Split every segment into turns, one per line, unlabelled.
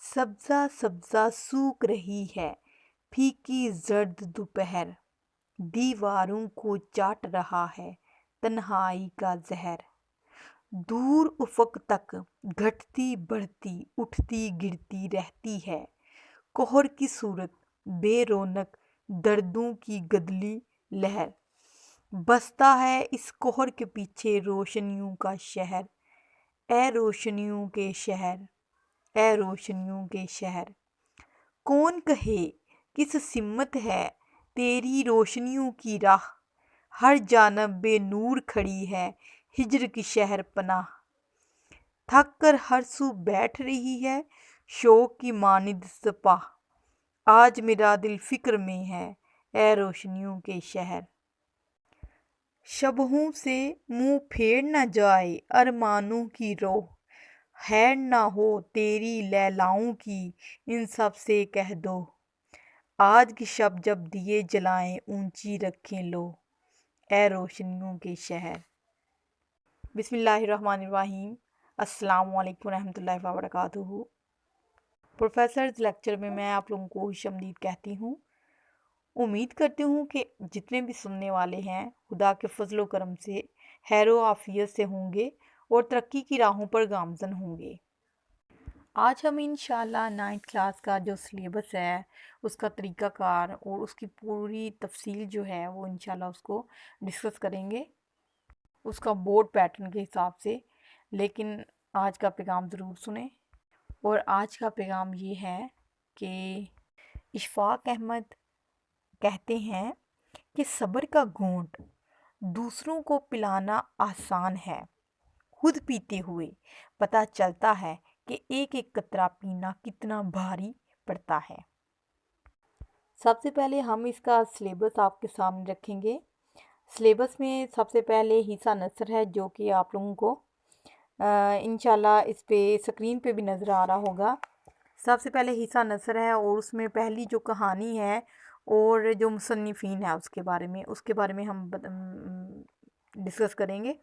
سبزہ سبزہ سوکھ رہی ہے پھیکی زرد دوپہر، دیواروں کو چاٹ رہا ہے تنہائی کا زہر۔ دور افق تک گھٹتی بڑھتی اٹھتی گرتی رہتی ہے قہر کی صورت، بے رونق دردوں کی گدلی لہر۔ بستا ہے اس قہر کے پیچھے روشنیوں کا شہر، اے روشنیوں کے شہر، اے روشنیوں کے شہر۔ کون کہے کس سمت ہے تیری روشنیوں کی راہ، ہر جانب بے نور کھڑی ہے ہجر کی شہر پناہ۔ تھک کر ہر سو بیٹھ رہی ہے شوق کی مانند سپاہ، آج میرا دل فکر میں ہے اے روشنیوں کے شہر۔ شبہوں سے منہ پھیر نہ جائے ارمانوں کی روح، خیر نہ ہو تیری لیلاؤں کی ان سب سے کہہ دو، آج کی شب جب دیے جلائیں اونچی رکھیں لو، اے روشنیوں کے شہر۔ بسم اللہ الرحمن الرحیم۔ السلام علیکم ورحمۃ اللہ وبرکاتہ۔ پروفیسرز لیکچر میں آپ لوگوں کو خوش آمدید کہتی ہوں۔ امید کرتی ہوں کہ جتنے بھی سننے والے ہیں خدا کے فضل و کرم سے خیر و عافیت سے ہوں گے اور ترقی کی راہوں پر گامزن ہوں گے۔ آج ہم انشاءاللہ 9th کلاس کا جو سلیبس ہے اس کا طریقہ کار اور اس کی پوری تفصیل جو ہے وہ انشاءاللہ اس کو ڈسکس کریں گے اس کا بورڈ پیٹرن کے حساب سے۔ لیکن آج کا پیغام ضرور سنیں، اور آج کا پیغام یہ ہے کہ اشفاق احمد کہتے ہیں کہ صبر کا گھونٹ دوسروں کو پلانا آسان ہے، خود پیتے ہوئے پتہ چلتا ہے کہ ایک ایک قطرہ پینا کتنا بھاری پڑتا ہے۔ سب سے پہلے ہم اس کا سلیبس آپ کے سامنے رکھیں گے۔ سلیبس میں سب سے پہلے حصہ نثر ہے جو کہ آپ لوگوں کو انشاءاللہ اس پہ اسکرین پہ بھی نظر آ رہا ہوگا۔ سب سے پہلے حصہ نثر ہے اور اس میں پہلی جو کہانی ہے اور جو مصنفین ہے اس کے بارے میں ہم ڈسکس کریں گے۔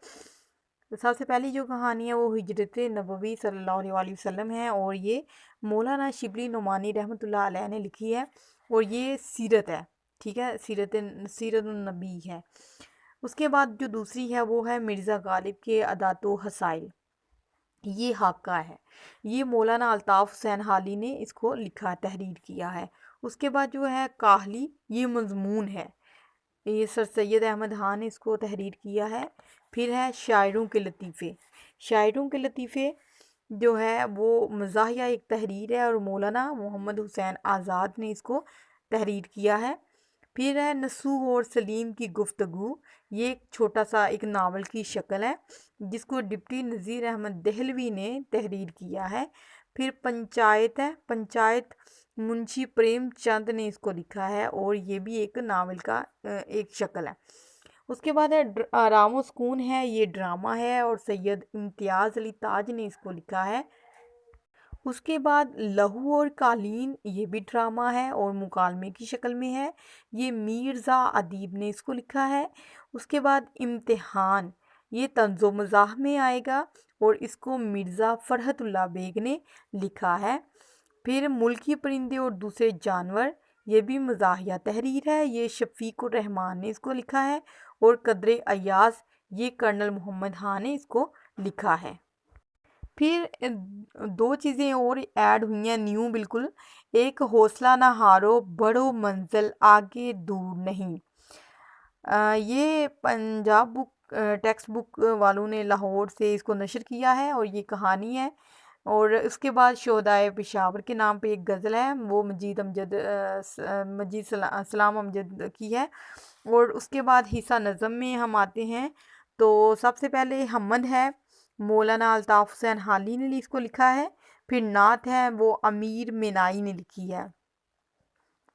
سب سے پہلی جو کہانی ہے وہ ہجرت نبوی صلی اللہ علیہ وسلم ہے، اور یہ مولانا شبلی نعمانی رحمۃ اللہ علیہ نے لکھی ہے، اور یہ سیرت ہے، ٹھیک ہے، سیرت النبی ہے۔ اس کے بعد جو دوسری ہے وہ ہے مرزا غالب کے عادات و حسائل، یہ حقہ ہے، یہ مولانا الطاف حسین حالی نے اس کو لکھا تحریر کیا ہے۔ اس کے بعد جو ہے کاہلی، یہ مضمون ہے، یہ سر سید احمد خان نے اس کو تحریر کیا ہے۔ پھر ہے شاعروں کے لطیفے، شاعروں کے لطیفے جو ہے وہ مزاحیہ ایک تحریر ہے اور مولانا محمد حسین آزاد نے اس کو تحریر کیا ہے۔ پھر ہے نصوح اور سلیم کی گفتگو، یہ ایک چھوٹا سا ایک ناول کی شکل ہے جس کو ڈپٹی نذیر احمد دہلوی نے تحریر کیا ہے۔ پھر پنچایت ہے، پنچایت منشی پریم چند نے اس کو لکھا ہے اور یہ بھی ایک ناول کا ایک شکل ہے۔ اس کے بعد ہے رام و سکون ہے، یہ ڈرامہ ہے اور سید امتیاز علی تاج نے اس کو لکھا ہے۔ اس کے بعد لہو اور قالین، یہ بھی ڈرامہ ہے اور مکالمے کی شکل میں ہے، یہ میرزا ادیب نے اس کو لکھا ہے۔ اس کے بعد امتحان، یہ طنز و مزاح میں آئے گا اور اس کو مرزا فرحت اللہ بیگ نے لکھا ہے۔ پھر ملکی پرندے اور دوسرے جانور، یہ بھی مزاحیہ تحریر ہے، یہ شفیق الرحمان نے اس کو لکھا ہے، اور قدر ایاز، یہ کرنل محمد خان نے اس کو لکھا ہے۔ پھر دو چیزیں اور ایڈ ہوئی ہیں نیو بالکل، ایک حوصلہ نہ ہارو بڑھو منزل آگے دور نہیں، یہ پنجاب بک ٹیکسٹ بک والوں نے لاہور سے اس کو نشر کیا ہے اور یہ کہانی ہے۔ اور اس کے بعد شہدائے پشاور کے نام پہ ایک غزل ہے، وہ مجید سلام امجد کی ہے۔ اور اس کے بعد حصہ نظم میں ہم آتے ہیں تو سب سے پہلے حمد ہے، مولانا الطاف حسین حالی نے اس کو لکھا ہے۔ پھر نعت ہے، وہ امیر مینائی نے لکھی ہے۔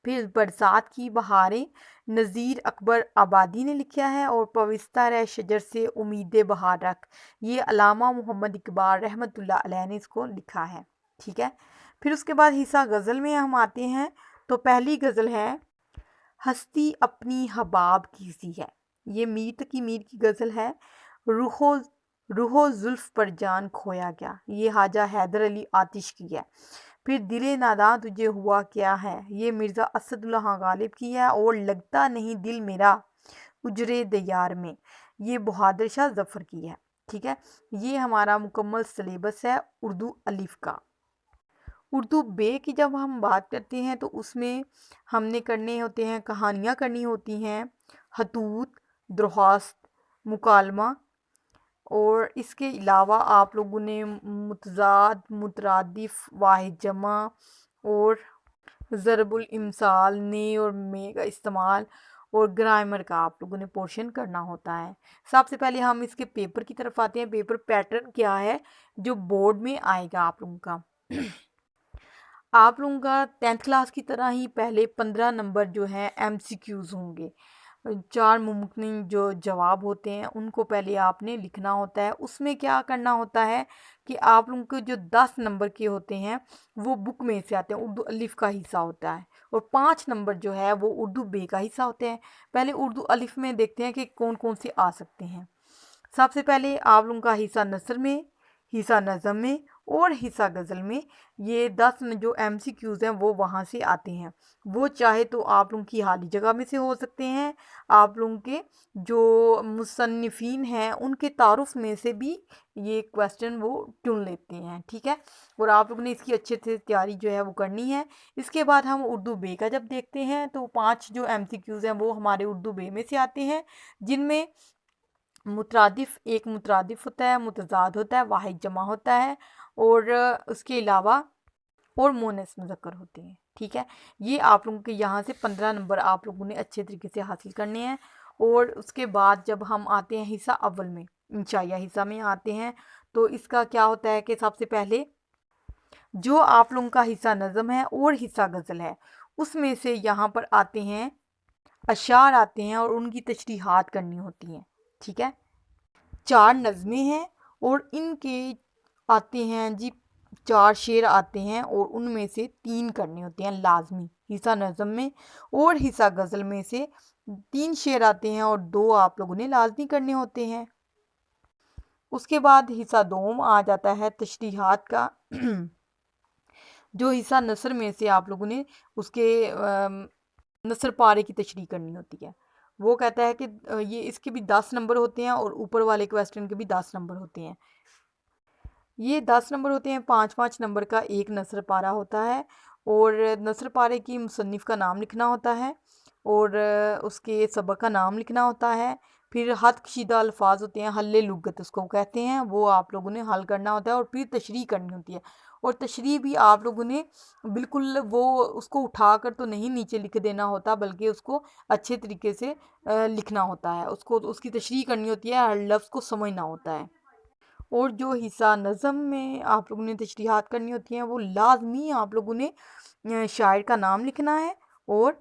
پھر برسات کی بہاریں، نذیر اکبر آبادی نے لکھا ہے، اور پوستہ رہ شجر سے امید بہار رکھ، یہ علامہ محمد اقبال رحمۃ اللہ علیہ نے اس کو لکھا ہے، ٹھیک ہے۔ پھر اس کے بعد حصہ غزل میں ہم آتے ہیں تو پہلی غزل ہے ہستی اپنی حباب کی سی ہے، یہ میر تقی میر کی غزل ہے۔ روح و زلف پر جان کھویا گیا، یہ خواجہ حیدر علی آتش کی ہے۔ پھر دل ناداں تجھے ہوا کیا ہے، یہ مرزا اسد اللہ خان غالب کی ہے، اور لگتا نہیں دل میرا اجرے دیار میں، یہ بہادر شاہ ظفر کی ہے۔ ٹھیک ہے، یہ ہمارا مکمل سلیبس ہے اردو الف کا۔ اردو بے کی جب ہم بات کرتے ہیں تو اس میں ہم نے کرنے ہوتے ہیں، کہانیاں کرنی ہوتی ہیں، خطوط، درخواست، مکالمہ، اور اس کے علاوہ آپ لوگوں نے متضاد، مترادف، واحد جمع اور ضرب الامثال، نے اور میں کا استعمال اور گرامر کا آپ لوگوں نے پورشن کرنا ہوتا ہے۔ سب سے پہلے ہم اس کے پیپر کی طرف آتے ہیں۔ پیپر پیٹرن کیا ہے جو بورڈ میں آئے گا آپ لوگوں کا؟ آپ لوگوں کا 10th کلاس کی طرح ہی پہلے 15 نمبر جو ہیں ایم سی کیوز ہوں گے، 4 ممکن جو جواب ہوتے ہیں ان کو پہلے آپ نے لکھنا ہوتا ہے۔ اس میں کیا کرنا ہوتا ہے کہ آپ لوگوں کے جو 10 نمبر کے ہوتے ہیں وہ بک میں سے آتے ہیں، اردو الف کا حصہ ہوتا ہے، اور 5 نمبر جو ہے وہ اردو بے کا حصہ ہوتے ہیں۔ پہلے اردو الف میں دیکھتے ہیں کہ کون کون سے آ سکتے ہیں۔ سب سے پہلے آپ لوگوں کا حصہ نثر میں، حصہ نظم میں اور حصہ غزل میں، یہ 10 جو ایم سی کیوز ہیں وہ وہاں سے آتے ہیں۔ وہ چاہے تو آپ لوگوں کی حالی جگہ میں سے ہو سکتے ہیں، آپ لوگوں کے جو مصنفین ہیں ان کے تعارف میں سے بھی یہ کویسچن وہ چن لیتے ہیں۔ ٹھیک ہے، اور آپ لوگوں نے اس کی اچھے سے تیاری جو ہے وہ کرنی ہے۔ اس کے بعد ہم اردو بے کا جب دیکھتے ہیں تو 5 جو ایم سی کیوز ہیں وہ ہمارے اردو بے میں سے آتے ہیں، جن میں مترادف، ایک مترادف ہوتا ہے، متضاد ہوتا ہے، واحد جمع ہوتا ہے، اور اس کے علاوہ اور مونس مذکر ہوتے ہیں۔ ٹھیک ہے، یہ آپ لوگوں کے یہاں سے 15 نمبر آپ لوگوں نے اچھے طریقے سے حاصل کرنے ہیں۔ اور اس کے بعد جب ہم آتے ہیں حصہ اول میں، انشائیہ حصہ میں آتے ہیں، تو اس کا کیا ہوتا ہے کہ سب سے پہلے جو آپ لوگوں کا حصہ نظم ہے اور حصہ غزل ہے اس میں سے یہاں پر آتے ہیں اشعار آتے ہیں اور ان کی تشریحات کرنی ہوتی ہیں۔ ٹھیک ہے، 4 نظمیں ہیں اور ان کے آتے ہیں جی 4 شعر آتے ہیں، اور ان میں سے 3 کرنے ہوتے ہیں لازمی حصہ نظم میں، اور حصہ غزل میں سے 3 شعر آتے ہیں اور 2 آپ لوگوں نے لازمی کرنے ہوتے ہیں۔ اس کے بعد حصہ دوم آ جاتا ہے تشریحات کا، جو حصہ نثر میں سے آپ لوگوں نے اس کے نثر پارے کی تشریح کرنی ہوتی ہے۔ وہ کہتا ہے کہ یہ اس کے بھی 10 نمبر ہوتے ہیں اور اوپر والے کویسچن کے بھی 10 نمبر ہوتے ہیں۔ یہ 10 نمبر ہوتے ہیں، 5 نمبر کا ایک نثر پارہ ہوتا ہے، اور نثر پارے کی مصنف کا نام لکھنا ہوتا ہے، اور اس کے سبق کا نام لکھنا ہوتا ہے۔ پھر حد کشیدہ الفاظ ہوتے ہیں، حل لغت اس کو کہتے ہیں، وہ آپ لوگوں نے حل کرنا ہوتا ہے، اور پھر تشریح کرنی ہوتی ہے۔ اور تشریح بھی آپ لوگوں نے بالکل وہ اس کو اٹھا کر تو نہیں نیچے لکھ دینا ہوتا، بلکہ اس کو اچھے طریقے سے لکھنا ہوتا ہے، اس کی تشریح کرنی ہوتی ہے، ہر لفظ کو سمجھنا ہوتا ہے۔ اور جو حصہ نظم میں آپ لوگوں نے تشریحات کرنی ہوتی ہیں وہ لازمی آپ لوگوں نے شاعر کا نام لکھنا ہے اور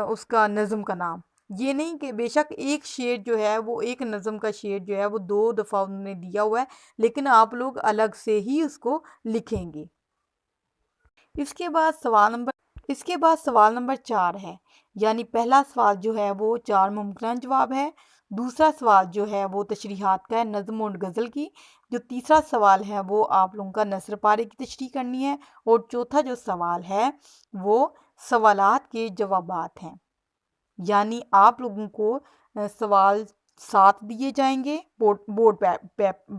اس کا نظم کا نام۔ یہ نہیں کہ بے شک ایک شعر جو ہے وہ ایک نظم کا شعر جو ہے وہ 2 دفعہ انہوں نے دیا ہوا ہے، لیکن آپ لوگ الگ سے ہی اس کو لکھیں گے۔ اس کے بعد سوال نمبر 4 ہے، یعنی پہلا سوال جو ہے وہ 4 ممکنہ جواب ہے، دوسرا سوال جو ہے وہ تشریحات کا ہے نظم اور غزل کی، جو تیسرا سوال ہے وہ آپ لوگوں کا نثر پارے کی تشریح کرنی ہے، اور چوتھا جو سوال ہے وہ سوالات کے جوابات ہیں۔ یعنی آپ لوگوں کو سوال 7 دیے جائیں گے بورڈ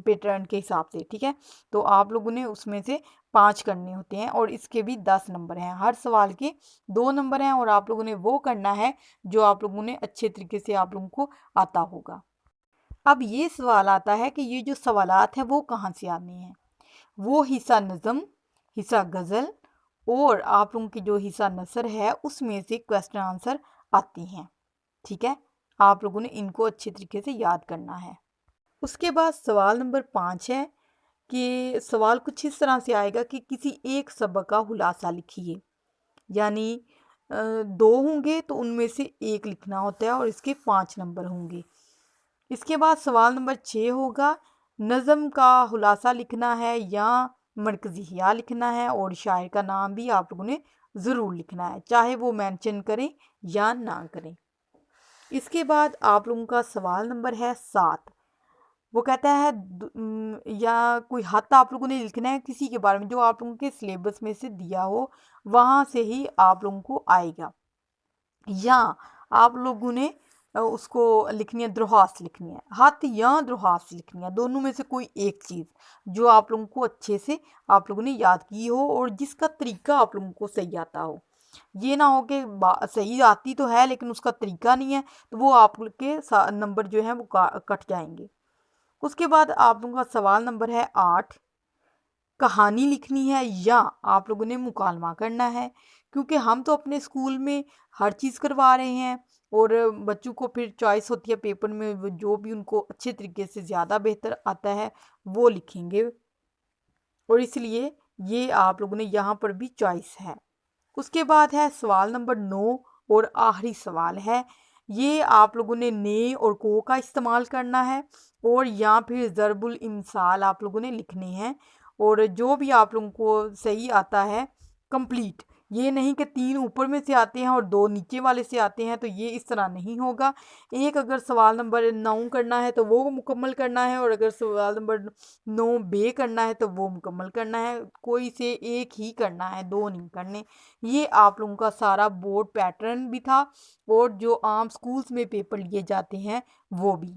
پیٹرن کے حساب سے۔ ٹھیک ہے، تو آپ لوگوں نے اس میں سے 5 کرنے ہوتے ہیں، اور اس کے بھی 10 نمبر ہیں، ہر سوال کے 2 نمبر ہیں، اور آپ لوگوں نے وہ کرنا ہے جو آپ لوگوں نے اچھے طریقے سے آپ لوگوں کو آتا ہوگا۔ اب یہ سوال آتا ہے کہ یہ جو سوالات ہیں وہ کہاں سے آنے ہیں؟ وہ حصہ نظم، حصہ غزل اور آپ لوگوں کی جو حصہ نثر ہے اس میں سے کویسچن آنسر آتے ہیں۔ ٹھیک ہے، آپ لوگوں نے ان کو اچھے طریقے سے یاد کرنا ہے۔ اس کے بعد سوال نمبر 5 ہے کہ سوال کچھ اس طرح سے آئے گا کہ کسی ایک سبق کا خلاصہ لکھیے، یعنی 2 ہوں گے تو ان میں سے 1 لکھنا ہوتا ہے، اور اس کے 5 نمبر ہوں گے۔ اس کے بعد سوال نمبر 6 ہوگا، نظم کا خلاصہ لکھنا ہے یا مرکزی حیا لکھنا ہے، اور شاعر کا نام بھی آپ لوگوں نے ضرور لکھنا ہے، چاہے وہ مینشن کریں یا نہ کریں۔ اس کے بعد آپ لوگوں کا سوال نمبر ہے 7، وہ کہتا ہے یا کوئی خط آپ لوگوں نے لکھنا ہے کسی کے بارے میں جو آپ لوگوں کے سلیبس میں سے دیا ہو، وہاں سے ہی آپ لوگوں کو آئے گا، یا آپ لوگوں نے اس کو لکھنی ہے، درخواست لکھنی ہے، خط یا درخواست لکھنی ہے، دونوں میں سے کوئی ایک چیز جو آپ لوگوں کو اچھے سے آپ لوگوں نے یاد کی ہو اور جس کا طریقہ آپ لوگوں کو صحیح آتا ہو۔ یہ نہ ہو کہ صحیح آتی تو ہے لیکن اس کا طریقہ نہیں ہے، تو وہ آپ کے نمبر جو ہیں وہ کٹ جائیں گے۔ اس کے بعد آپ لوگوں کا سوال نمبر ہے 8، کہانی لکھنی ہے یا آپ لوگوں نے مکالمہ کرنا ہے، کیونکہ ہم تو اپنے اسکول میں ہر چیز کروا رہے ہیں اور بچوں کو پھر چوائس ہوتی ہے پیپر میں، جو بھی ان کو اچھے طریقے سے زیادہ بہتر آتا ہے وہ لکھیں گے، اور اس لیے یہ آپ لوگوں نے یہاں پر بھی چوائس ہے۔ اس کے بعد ہے سوال نمبر 9 اور آخری سوال ہے، یہ آپ لوگوں نے نے اور کو کا استعمال کرنا ہے اور یا پھر ضرب الامثال آپ لوگوں نے لکھنے ہیں، اور جو بھی آپ لوگوں کو صحیح آتا ہے کمپلیٹ، یہ نہیں کہ 3 اوپر میں سے آتے ہیں اور 2 نیچے والے سے آتے ہیں، تو یہ اس طرح نہیں ہوگا۔ ایک اگر سوال نمبر 9 کرنا ہے تو وہ مکمل کرنا ہے، اور اگر سوال نمبر 9 بے کرنا ہے تو وہ مکمل کرنا ہے، کوئی سے ایک ہی کرنا ہے، 2 نہیں کرنے۔ یہ آپ لوگوں کا سارا بورڈ پیٹرن بھی تھا اور جو عام سکولز میں پیپر لیے جاتے ہیں وہ بھی۔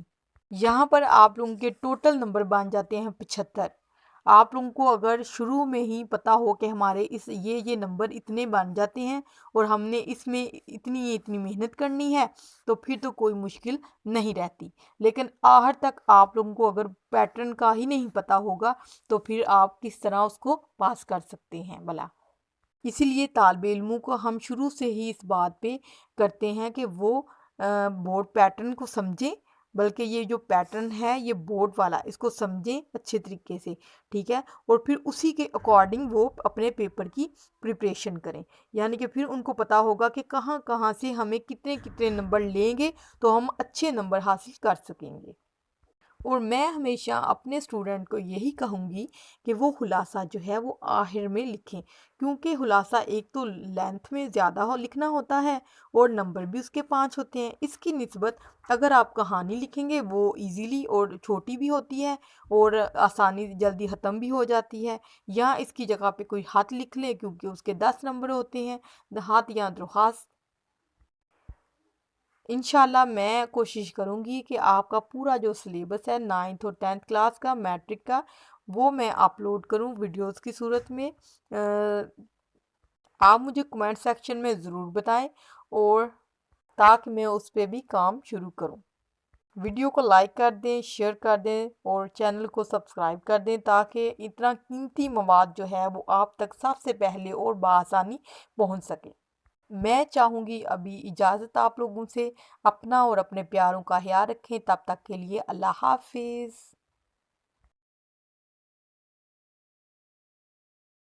یہاں پر آپ لوگوں کے ٹوٹل نمبر بن جاتے ہیں 75۔ آپ لوگوں کو اگر شروع میں ہی پتہ ہو کہ ہمارے یہ نمبر اتنے بن جاتے ہیں اور ہم نے اس میں اتنی محنت کرنی ہے، تو پھر تو کوئی مشکل نہیں رہتی، لیکن آخر تک آپ لوگوں کو اگر پیٹرن کا ہی نہیں پتہ ہوگا تو پھر آپ کس طرح اس کو پاس کر سکتے ہیں بھلا۔ اسی لیے طالب علموں کو ہم شروع سے ہی اس بات پہ کرتے ہیں کہ وہ بورڈ پیٹرن کو سمجھیں، بلکہ یہ جو پیٹرن ہے یہ بورڈ والا، اس کو سمجھیں اچھے طریقے سے، ٹھیک ہے، اور پھر اسی کے اکارڈنگ وہ اپنے پیپر کی پریپریشن کریں، یعنی کہ پھر ان کو پتہ ہوگا کہ کہاں کہاں سے ہمیں کتنے نمبر لیں گے تو ہم اچھے نمبر حاصل کر سکیں گے۔ اور میں ہمیشہ اپنے اسٹوڈنٹ کو یہی کہوں گی کہ وہ خلاصہ جو ہے وہ آخر میں لکھیں، کیونکہ خلاصہ ایک تو لینتھ میں زیادہ لکھنا ہوتا ہے اور نمبر بھی اس کے 5 ہوتے ہیں، اس کی نسبت اگر آپ کہانی لکھیں گے وہ ایزیلی اور چھوٹی بھی ہوتی ہے اور آسانی جلدی ختم بھی ہو جاتی ہے، یا اس کی جگہ پہ کوئی خط لکھ لیں کیونکہ اس کے 10 نمبر ہوتے ہیں، خط یا درخواست۔ انشاءاللہ میں کوشش کروں گی کہ آپ کا پورا جو سلیبس ہے 9th اور 10th کلاس کا میٹرک کا وہ میں اپلوڈ کروں ویڈیوز کی صورت میں۔ آپ مجھے کمنٹ سیکشن میں ضرور بتائیں اور تاکہ میں اس پہ بھی کام شروع کروں۔ ویڈیو کو لائک کر دیں، شیئر کر دیں اور چینل کو سبسکرائب کر دیں تاکہ اتنا قیمتی مواد جو ہے وہ آپ تک سب سے پہلے اور بآسانی پہنچ سکے۔ میں چاہوں گی ابھی اجازت آپ لوگوں سے، اپنا اور اپنے پیاروں کا خیال رکھیں، تب تک کے لیے اللہ حافظ۔